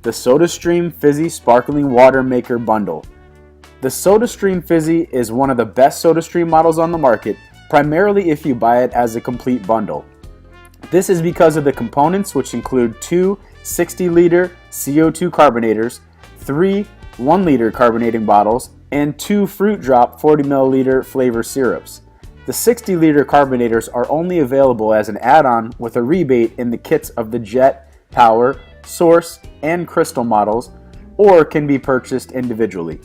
the SodaStream Fizzi Sparkling Water Maker Bundle. The SodaStream Fizzi is one of the best SodaStream models on the market, primarily if you buy it as a complete bundle. This is because of the components, which include two 60-liter CO2 carbonators, three 1-liter carbonating bottles, and two fruit drop 40ml flavor syrups. The 60-liter carbonators are only available as an add-on with a rebate in the kits of the Jet, Power, Source, and Crystal models, or can be purchased individually.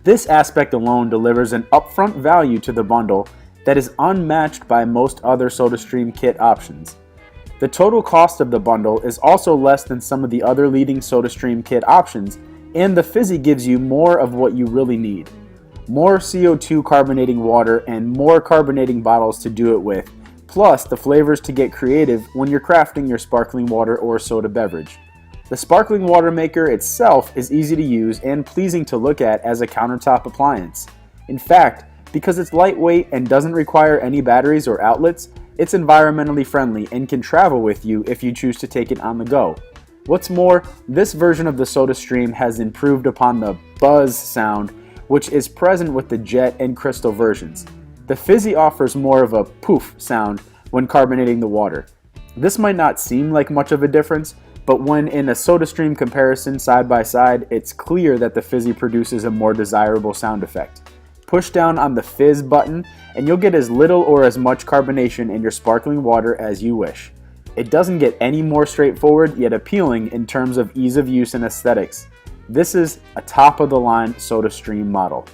This aspect alone delivers an upfront value to the bundle that is unmatched by most other SodaStream kit options. The total cost of the bundle is also less than some of the other leading SodaStream kit options, and the Fizzi gives you more of what you really need. More CO2 carbonating water and more carbonating bottles to do it with, plus the flavors to get creative when you're crafting your sparkling water or soda beverage. The sparkling water maker itself is easy to use and pleasing to look at as a countertop appliance. In fact, because it's lightweight and doesn't require any batteries or outlets, it's environmentally friendly and can travel with you if you choose to take it on the go. What's more, this version of the SodaStream has improved upon the buzz sound, which is present with the Jet and Crystal versions. The Fizzi offers more of a poof sound when carbonating the water. This might not seem like much of a difference, but when in a SodaStream comparison side by side, it's clear that the Fizzi produces a more desirable sound effect. Push down on the Fizz button and you'll get as little or as much carbonation in your sparkling water as you wish. It doesn't get any more straightforward yet appealing in terms of ease of use and aesthetics. This is a top of the line SodaStream model.